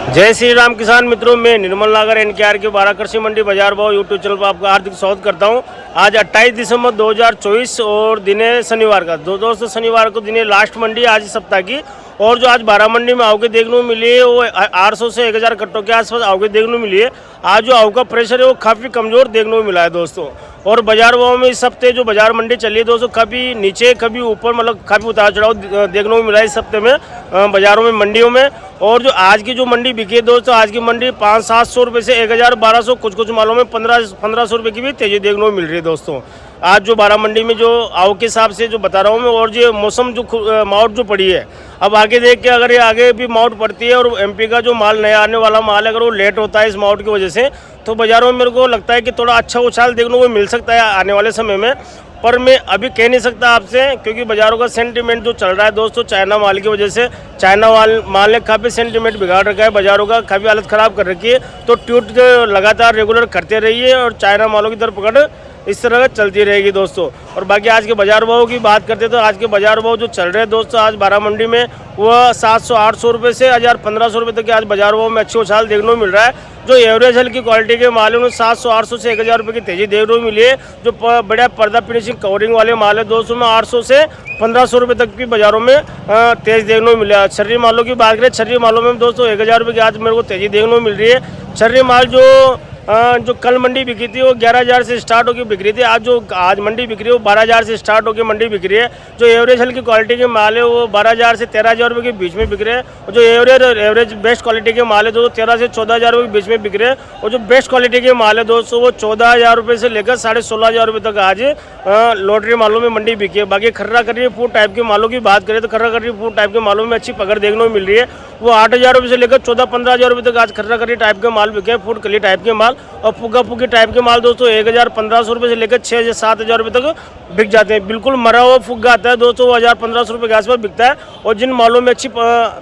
जय श्री राम किसान मित्रों, मैं निर्मल नागर एनकेआर के 12 कृषि मंडी बाजार भाव यूट्यूब चैनल पर आपका हार्दिक स्वागत करता हूं। आज 28 दिसंबर 2024 और दिन है शनिवार का। दोस्तों शनिवार को दिन है लास्ट मंडी आज सप्ताह की। और जो आज 12 मंडी में आवके देखने को मिली है वो 800 से 1000 कट्टों के आसपास आवके देखने को मिली है। आज जो आवका प्रेशर है वो काफ़ी कमज़ोर देखने को मिला है दोस्तों। और बाजार भाव में इस हफ्ते जो बाजार मंडी चली है दोस्तों, कभी नीचे कभी ऊपर, मतलब काफ़ी उतार चढ़ाव देखने को मिला है इस हफ्ते में बाज़ारों में, मंडियों में। और जो आज की जो मंडी बिकी है दोस्तों, आज की मंडी 500-700 रुपये से 1000-1200, कुछ मालों में 1500 रुपये की भी तेज़ी देखने को मिल रही है दोस्तों। आज जो 12 मंडी में जो आवक के हिसाब से जो बता रहा हूँ मैं, और जो मौसम जो मावट जो पड़ी है, अब आगे देख के अगर ये आगे भी मावट पड़ती है और एमपी का जो माल नया आने वाला माल अगर वो लेट होता है इस मावट की वजह से, तो बाज़ारों में मेरे को लगता है कि थोड़ा अच्छा उछाल देखने को मिल सकता है आने वाले समय में। पर मैं अभी कह नहीं सकता आपसे, क्योंकि बाज़ारों का सेंटीमेंट जो चल रहा है दोस्तों चाइना माल की वजह से, चाइना माल ने काफ़ी सेंटीमेंट बिगाड़ रखा है, बाज़ारों का काफ़ी हालत ख़राब कर रखी है। तो ट्वीट लगातार रेगुलर करते रहिए और चाइना मालों की धरपकड़ इस तरह चलती रहेगी दोस्तों। और बाकी आज के बाजार भाव की बात करते तो आज के बाजार भाव जो चल रहे हैं दोस्तों, आज 12 मंडी में वह 700-800 रुपये से 1000-1500 रुपये तक के आज बाजार भाव में अच्छी उछाल देखने को मिल रहा है। जो एवरेज हल्की क्वालिटी के माल है उन्हें 700-800 से 1000 रुपये की तेज़ी देखने को मिली है। जो बढ़िया पर्दा फिनिशिंग कवरिंग वाले माल है दोस्तों में 800 से 1500 रुपये तक की बाज़ारों में तेज़ देखने को मिला है। छर्री मालों की बात करें, छर्री मालों में दोस्तों 1000 रुपये की आज मेरे को तेज़ी देखने को मिल रही है। छर्री माल जो कल मंडी बिकी थी वो 11000 से स्टार्ट होकर बिक रही थी, आज मंडी बिक रही है वो 12000 से स्टार्ट होकर मंडी बिक रही है। जो एवरेज हल्की क्वालिटी के माल है वो 12000 से 13000 रुपये के बीच में बिक रहे हैं। और जो एवरेज बेस्ट क्वालिटी के माल है दोस्तों 13 से 14000 रुपये के बीच में बिक रहे हैं। और जो बेस्ट क्वालिटी के माल है दोस्तों वो 14000 रुपये से लेकर 16500 रुपये तक आज लॉटरी मालों में मंडी बिकी है। बाकी खर्रा करी फूड टाइप के मालों की बात करें तो खर्रा करी फूड टाइप के मालों में अच्छी पकड़ देखने को मिल रही है। वो 8000 रुपये से लेकर 14-15 रुपये तक आज खर्रा करी टाइप के माल बिके हैं, फूड कली टाइप के माल। और फुग्गा फुग्गी टाइप के माल दोस्तों 1000-1500 रुपये से लेकर 6000 से 7000 रुपये तक बिक जाते हैं। बिल्कुल मरा हुआ फुग्गा आता है दोस्तों, वो 1000-1500 रुपये के आसपास बिकता है। और जिन मालों में अच्छी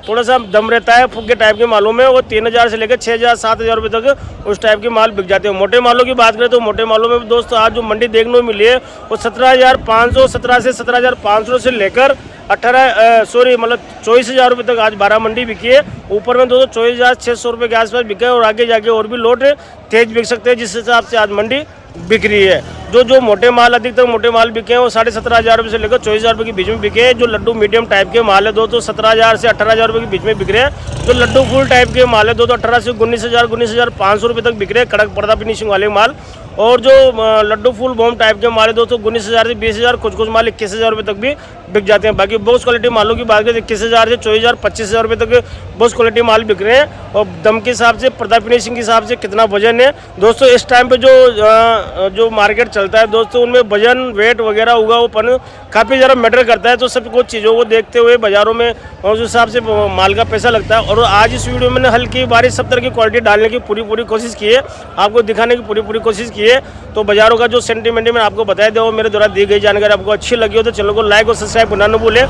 थोड़ा सा दम रहता है फुग्गे टाइप के मालों में, वो 3000 से लेकर 6000-7000 रुपये तक उस टाइप के माल बिक जाते हैं। मोटे मालों की बात करें तो मोटे मालों में दोस्तों आज जो मंडी देखने को मिली है वो 17,500, 17 से 17,500 से लेकर 24,000 रुपये तक आज 12 मंडी बिकी है। ऊपर में दोस्तों 24,600 रुपये के आसपास बिका है। और आगे जाके और भी लोट तेज बिक सकते हैं, जिस हिसाब से आज मंडी बिक रही है। जो मोटे माल, अधिकतर मोटे माल बिके हैं वो 17,500 रुपये से लेकर 24,000 रुपये के बीच में बिके हैं। जो लड्डू मीडियम टाइप के माल है दोस्तों 17,000 से 18,000 रुपये के बीच में बिक रहे हैं। जो लड्डू फुल टाइप के माल है दोस्तों 18 से 19,500 रुपये तक बिक रहे हैं, कड़क पर्दा फिनिशिंग वाले माल। और जो लड्डू फुल बॉम टाइप के माल है दोस्तों 19,000 से 20,000, कुछ माल 21,000 रुपये तक भी बिक जाते हैं। बाकी बॉक्स क्वालिटी मालों की बात करें 21,000 से 24,000, 25,000 रुपये तक बॉक्स क्वालिटी माल बिक रहे हैं। और दम के हिसाब से, पर्दा फिनिशिंग के हिसाब से कितना वजन है दोस्तों इस टाइम पे जो मार्केट चलता है दोस्तों, उनमें वजन वेट वगैरह होगा वो काफ़ी ज़्यादा मैटर करता है। तो सब कुछ चीज़ों को देखते हुए बाज़ारों में उस हिसाब से माल का पैसा लगता है। और आज इस वीडियो में मैंने हल्की बारिश सब तरह की क्वालिटी डालने की पूरी कोशिश की है, आपको दिखाने की पूरी कोशिश की है। तो बाज़ारों का जो सेंटीमेंट मैंने आपको बताया था, वो मेरे द्वारा दी गई जानकारी आपको अच्छी लगी हो तो चैनल को लाइक और सब्सक्राइब करना न भूलें,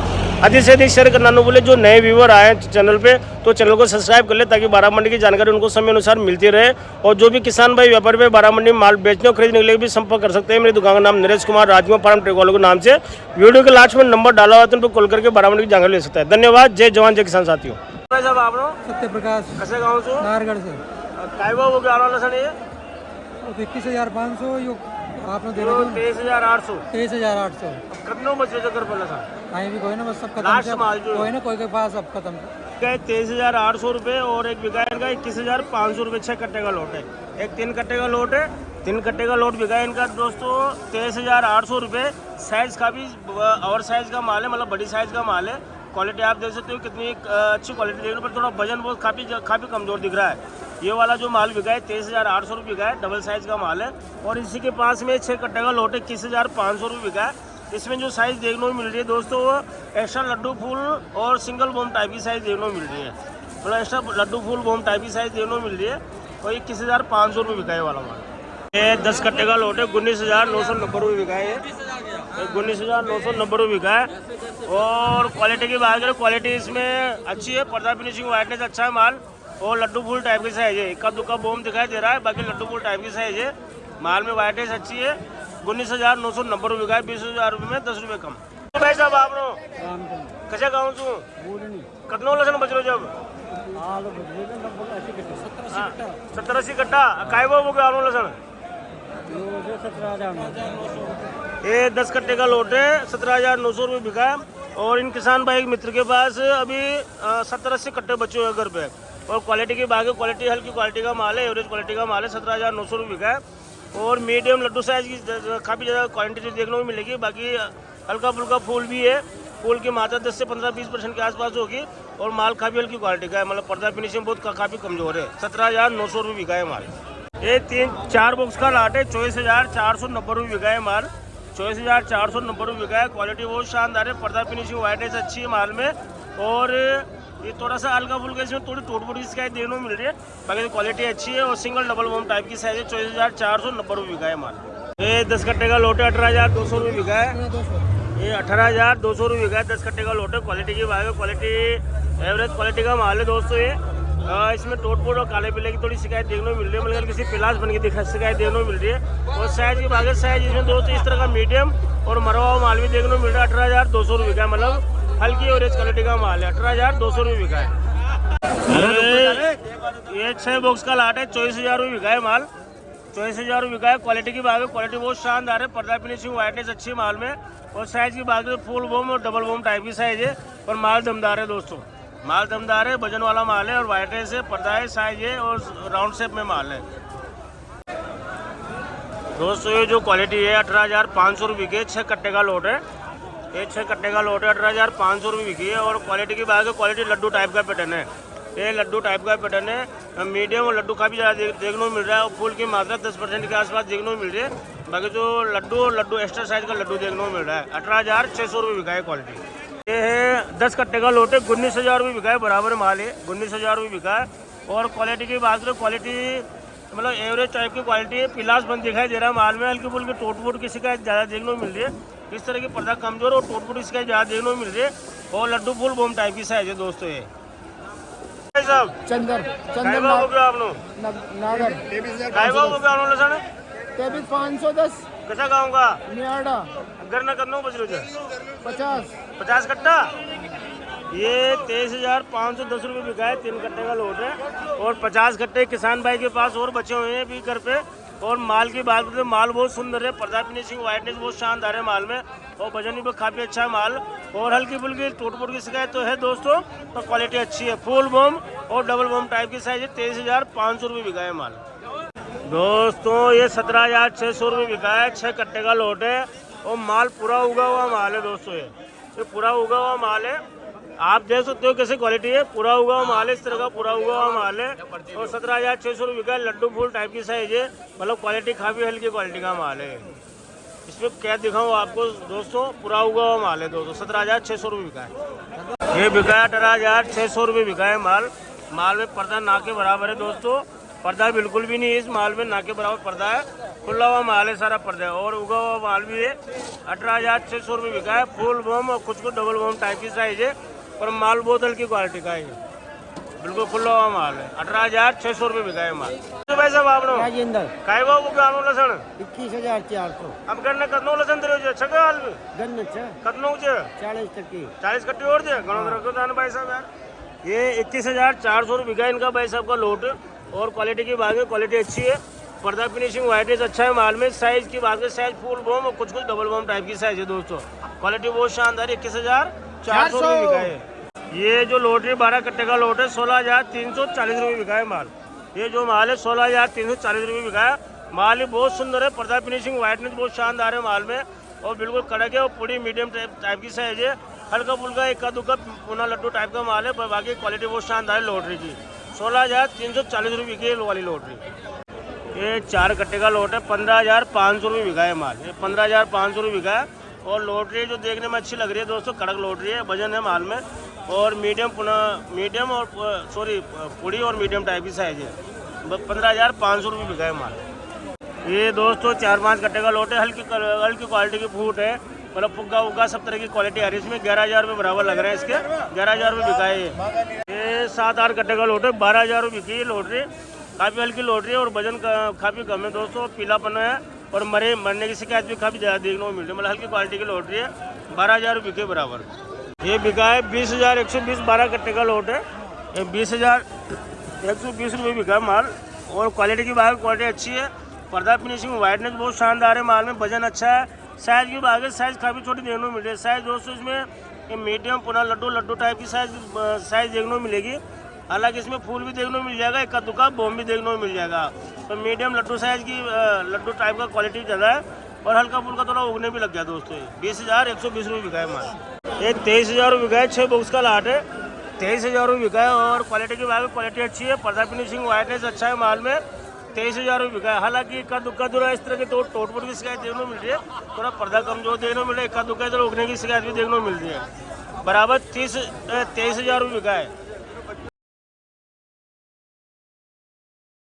अधिक से अधिक शेयर करना न भूलें। जो नए व्यूवर आए चैनल पे तो चैनल को सब्सक्राइब कर ले, ताकि 12 मंडी की जानकारी उनको समय अनुसार मिलती रहे। और जो भी किसान भाई व्यापारी में 12 मंडी में माल बेचने और खरीदने के लिए भी संपर्क कर सकते हैं। मेरी दुकान का नाम नरेश कुमार राजकुमार फार्म टेकवालों के नाम से। वीडियो के लास्ट में नंबर डाला हुआ है, तो उन पर कॉल करके 12 मंडी की जानकारी ले सकता है। धन्यवाद। जय जवान जय किसान साथियों। साहब आप सत्य प्रकाश कैसे गाँव से नारगढ़ से काय हो गया 21,500 आपने दे 23,800 23,800 कितनों बचे चक्कर पहले था कहीं भी कोई ना, बस सब खत्म लास्ट माल जो कोई ना कोई के पास सब खत्म। 23,800 रुपये और एक बिका इनका 21,500 रुपये 6 कट्टे का लोट है। एक 3 कट्टे का लोट है, 3 कट्टे का लोट बिका इनका दोस्तों 23,800 रुपये। साइज़ का भी और साइज़ का माल है, मतलब बड़ी साइज़ का माल है। क्वालिटी आप देख सकते हो कितनी अच्छी क्वालिटी देखने पर, थोड़ा वजन बहुत काफ़ी कमज़ोर दिख रहा है। ये वाला जो माल बिका है 23,800 रुपये बिका है, डबल साइज़ का माल है। और इसी के पास में 6 कट्टे का लोट है 21,500 रुपये बिका है। इसमें जो साइज़ देखने को मिल रही है दोस्तों वो एक्स्ट्रा लड्डू फूल और सिंगल बॉम टाइप की साइज़ देखने को मिल रही है। थोड़ा एक्स्ट्रा लड्डू फूल बॉम टाइप की साइज़ देखने को मिल रही है। और 21,500 रुपये बिका है वाला माल। ये 10 कट्टे का लोट है 19,990 रुपये बिका है। 19,990 रुपये बिका है। और क्वालिटी की बात करें, क्वालिटी इसमें अच्छी है, पर्दा फिनिशिंग वाइटनेस अच्छा है माल। और लड्डू फूल टाइप की साइज़ है, इक्का दुक्का बॉम दिखाई दे रहा है, बाकी लड्डू फूल टाइप की साइज़ है। माल में वाइटनेस अच्छी है। 19,990 रुपये का है, 20,000 रुपये में 10 रुपये कम। भाई साहब आप कैसे गाँव छू कितनों लसन बच रहे हो जब हाँ, 70-80 कट्टा काय भाव हो गया लसन? ये 17,000 ये 10 कट्टे का लोट है, 17,900 रुपये बिका है। और इन किसान भाई मित्र के पास अभी 70-80 कट्टे बचे हुए हैं घर पे। और क्वालिटी की बात है, क्वालिटी हल्की क्वालिटी का माल है, एवरेज क्वालिटी का माल है, 17,900 रुपये बिका है। और मीडियम लड्डू साइज की काफ़ी ज़्यादा क्वान्टिटी देखने को मिलेगी। बाकी हल्का फुल्का फूल भी है, फूल की मात्रा 10 से 15-20% के आसपास होगी। और माल काफ़ी हल्की क्वालिटी का है, मतलब पर्दा फिनिशिंग बहुत काफ़ी कमज़ोर है। 17,900 रुपये बिका है माल। ये 3-4 बॉक्स का लाट है, 24,490 रुपये बिका है माल। 24,490 रुपये बिका है। क्वालिटी बहुत शानदार है, पर्दा फिनिशिंग वाइटनेस अच्छी है माल में। और ये थोड़ा सा हल्का फुल्का इसमें थोड़ी टूट फूट इसका देखने को मिल रही है। बाकी तो क्वालिटी अच्छी है और सिंगल डबल बम टाइप की साइज है। 24,490 रुपये बिका है माल। ये 10 कट्टे का लोट है, 18,200 रुपये बिका है। ये 18,200 रुपये बिका है, 10 कट्टे का लोट है। क्वालिटी की बात है, क्वालिटी एवरेज क्वालिटी का माल है दोस्तों। ये इसमें टोटपोट और काले पीले की थोड़ी शिकायत देखने को मिल रही है, मतलब किसी पिलास बन की शिकायत देखने को मिल रही है। और साइज की बात है, साइज इसमें दोस्तों इस तरह का मीडियम और मरवा हुआ माल भी देखने को मिल रहा है। 18,200 रुपये का, मतलब हल्की एवरेज क्वालिटी का माल है। 18,200 रुपये बिका है। ये 6 बॉक्स का लाट है, 24,000 रुपये बिका है माल। 24,000 रुपये बिका है। क्वालिटी की बात है, क्वालिटी बहुत शानदार है, पर्दा फिनिशिंग वाइटनेस अच्छी माल में। और साइज की बात है, फुल बम और डबल बम टाइप की साइज है। और माल दमदार है दोस्तों, माल दमदार है, वजन वाला माल है। और वाइटनेस है, पर्दा है, साइज है और राउंड शेप में माल है दोस्तों। ये जो क्वालिटी है 18,500 रुपये की, 6 कट्टे का लोट है। ये 6 कट्टे का लोट है, 18,500 रुपये बिकी है। और क्वालिटी की बात है, क्वालिटी लड्डू टाइप का पैटर्न है। ये लड्डू टाइप का पैटर्न है, मीडियम और लड्डू काफ़ी ज़्यादा देखने को मिल रहा है। और फूल की मात्रा 10% के आसपास देखने को मिल रही है। बाकी जो लड्डू एक्स्ट्रा साइज का लड्डू देखने को मिल रहा है। 18,600 रुपये बिका है क्वालिटी। ये है 10 कट्टे का लोट है, 19,000 रुपये बिका है, बराबर माल है। 19,000 रुपये बिका है। और क्वालिटी की बात करें, क्वालिटी मतलब एवरेज टाइप की क्वालिटी है। पिलास बन दिखाई दे रहा है माल में, हल्की फुल्की टोट फूट की शिकायत ज़्यादा देखने को मिल रही है। इस तरह की पर्दा कमजोर और टोट फूट की शिकायत ज़्यादा देखने को मिल रही है। और लड्डू फुल बम टाइप की साइज है दोस्तों। ये साहब चंदर काय भाव हो गया आप लोग? नागर काय भाव हो गया आप लोग लसन? 23,510 कसा गाँव का नियाडा घर न करना बच रहे 50 कट्टा। ये 23,510 रुपये बिका है, 3 कट्टे का लोट है। और 50 कट्टे किसान भाई के पास और बचे हुए हैं भी घर पे। और माल की बात करें, माल बहुत सुंदर है, पर्दा फिनिशिंग वाइटनेस बहुत शानदार है माल में। और वजन भी काफ़ी अच्छा है माल। और हल्की फुल्की टूट फूट की शिकायत तो है दोस्तों, तो क्वालिटी अच्छी है। फुल बम और डबल बम टाइप की साइज है। 23,500 रुपये बिका है माल दोस्तों। ये 17,600 रुपये बिका है, 6 कट्टे का लोट है। और माल पूरा उगा हुआ माल है दोस्तों। ये पूरा उगा हुआ माल है, आप देख सकते हो कैसे क्वालिटी है। पूरा उगा हुआ माल है, इस तरह का पूरा उगा हुआ माल है। और 17,600 रुपये का लड्डू फूल टाइप की साइज है, मतलब क्वालिटी काफ़ी हल्की क्वालिटी का माल है। इसमें क्या दिखाऊँ आपको दोस्तों, पूरा उगा हुआ माल है दोस्तों। 17,600 रुपये बिका है। ये बिका है 18,600 रुपये बिका है माल। माल में पर्दा ना के बराबर है दोस्तों, पर्दा बिल्कुल भी नहीं है इस माल में, ना के बराबर पर्दा है। खुला हुआ माल है, सारा पर्दा है। और उगा हुआ माल भी है। 18,600 रुपये बिका है। फुल बम और कुछ डबल बम टाइप की साइज है। और माल बहुत हल्की क्वालिटी का है, बिल्कुल खुला हुआ माल है। 18,600 रुपये बिका है माल। तो भाई साहब आप लोग राजेंद्र काय भाव हो गया लसन? 21,400 हम करने कतनो लसन दे छे हाल में गन्नत कतनो छे 40 टक्के 40 कट्टी और छे घणो रखो दान भाई साहब यार। ये 21,400 रुपये बिका है इनका भाई साहब का लोट। और क्वालिटी की बात है, क्वालिटी अच्छी है, पर्दा फिनिशिंग वाइटनेस अच्छा है माल में। साइज की बात है, साइज फुल बम और कुछ डबल बम टाइप की साइज है दोस्तों। क्वालिटी बहुत शानदार है। 21,400 रुपये बिका है। ये जो लोट है 12 कट्टे का लोट है, 16,340 रुपये बिका है माल। ये जो माल है 16,340 रुपये बिका है। माल ही बहुत सुंदर है, पर्दा फिनिशिंग वाइटनेस बहुत शानदार है माल में। और बिल्कुल कड़क है और पूरी मीडियम टाइप की साइज है। हल्का फुल्का इक्का दुक्का पुना लड्डू टाइप का माल है, पर बाकी क्वालिटी बहुत शानदार है लोटरी की। 16,340 रुपये की वाली लोटरी। ये 4 कट्टे का लोट है, 15,500 रुपये बिका है माल। ये 15,500 रुपये बिका है। और लोटरी जो देखने में अच्छी लग रही है दोस्तों, कड़क लोटरी है, वजन है माल में। और मीडियम और पूड़ी और मीडियम टाइप की साइज है। 15,500 रुपये बिका है माल। ये दोस्तों 4-5 कट्टे का लोट है, हल्की क्वालिटी की फूट है, मतलब फुग्गा उग्गा सब तरह की क्वालिटी आ रही है इसमें। 11,000 रुपये बराबर लग रहे हैं इसके। 11,000 रुपये बिका है ये। 7-8 कट्टे का लोट है, 12,000 रुपये बिकी है लोटरी। काफ़ी हल्की लोटरी है और वजन काफ़ी कम है दोस्तों। पीलापन है और मरने की शिकायत भी काफ़ी ज़्यादा देखने को मिल रही है, मतलब हल्की क्वालिटी की लोटरी है। 12,000 रुपये बिके बराबर। ये बिका है 20,120, 12 कट्टे का लोट है। 20,000 ₹120 बिका है माल। और क्वालिटी की बात, क्वालिटी अच्छी है। पर्दा फिनिशिंग वाइटनेस बहुत शानदार है माल में। वजन अच्छा है। साइज़ की बात है, साइज़ काफ़ी छोटी देखने को मिल रही है। साइज़ दोस्तों इसमें मीडियम पुनः लड्डू टाइप की साइज़ देखने को मिलेगी। हालांकि इसमें फूल भी देखने को मिल जाएगा, इक्का दुक्का बॉम भी देखने को मिल जाएगा। तो मीडियम लड्डू साइज़ की लड्डू टाइप का क्वालिटी ज़्यादा है। और हल्का फुल्का थोड़ा उगने भी लग गया दोस्तों। 20,120 बिका है माल। ये 23,000 बिका है। 6 बॉक्स का लाट है। 23,000 बिका है। और क्वालिटी की बात, क्वालिटी अच्छी है। पर्दा फिनिशिंग वाइटनेस अच्छा है माल में। 23,000 बिका है। हालांकि इक्का दुक्का थोड़ा इस तरह के टोट की शिकायत देखने को मिल रही है। थोड़ा पर्दा कमजोर देखने को मिल रहा है। इक्का दुक्का इधर उगने की शिकायत भी देखने को मिल रही है। बराबर 23,000 बिका है।